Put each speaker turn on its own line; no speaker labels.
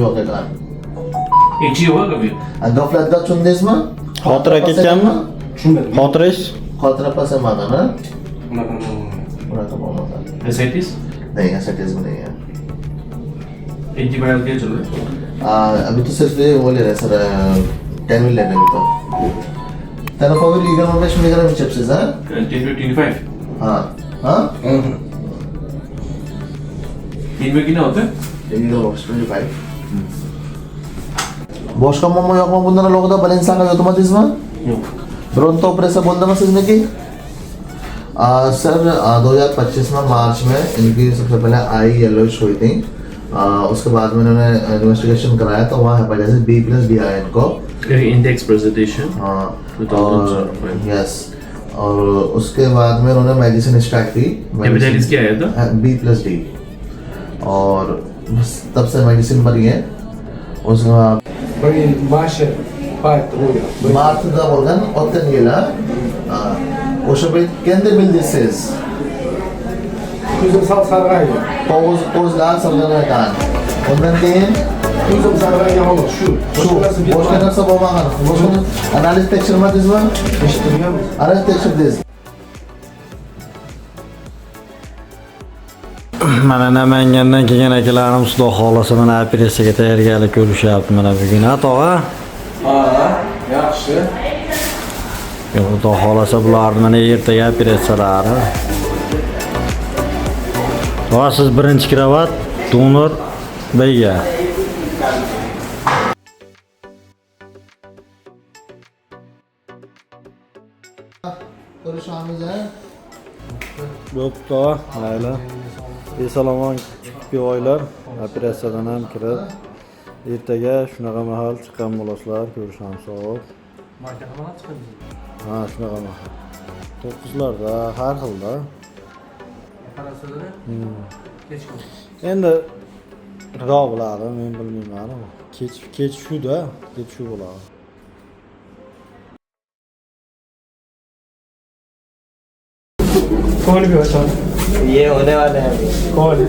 Yo'q ekan.
Ekşi var mı?
Goflatda tushundingizmi?
Xotira ketganmi?
Tushunmadim.
Xotirangiz?
Xotira pasamadimi?
Unaqa
bo'lmadi.
Asaytis?
नहीं एसआईटीज में नहीं है।
एंटीबायोटिक क्या चल रहा है?
अभी तो सिर्फ ये वो ले रहे हैं सर, टेनविल ले रहे हैं अभी तो। टेनोफोविल लीगल में शुगर में चिप्स है?
10 to 25.
हाँ हाँ।
3 में कितना होता है?
लीगल में 25. Boshqa muammo yo'qmi bundan alohida Balenciaga yo'tmadingizmi?
Yo'q.
Bironta operatsiya bo'ldimi sizniki? Sir 2025 में मार्च में इनकी सबसे पहले आई येलोइश हुई थी। उसके बाद में इन्होंने इन्वेस्टिगेशन कराया तो वहाँ हेपेटाइटिस B+ आया इनको।
Index presentation.
हाँ और यस, और उसके बाद में उन्होंने मेडिसिन स्टार्ट की।
हेपेटाइटिस क्या आया था?
B+D, और बस तब से मेडिसिन पर ही है। उसके बाद Mart'ta bo'lgan o'tgan yili o'sha payt endi bildingiz
Ko'zim sarg'aygan.
qo'zlar sarg'aygan. Undan keyin
Ko'zim sarg'aygan holat shu.
boshqa narsa bo'lmagan. Boshqa analiz tekshirmadingizmi?
Eshittirganmiz.
Analiz tekshirdingiz.
Mana Namangandan kelgan akalarimiz xudo xolasa mana operatsiyaga tayyorgarlik ko'rishyapti mana bugun. Ha, tog'a?
Ha, yaxshi.
Xudo xolasa bularni mana ertaga operatsiyalari. Tog'a, siz birinchi kravat, donor beyga.
Ko'rishamiz ha.
Bo'pti, mayli. Besalomon chiqib oylar operatsiyadan ham kirib ertaga shunaqa mahal chiqqan bo'lasizlar, ko'rishamiz. Sog'. Ha, shunaqa mahal. 9larda har xilda. Endi Xudo biladi, men bilmayman. Kech shu-da, kech shu bo'ladi.
कौन भी बचा
ये होने वाला है
कौन है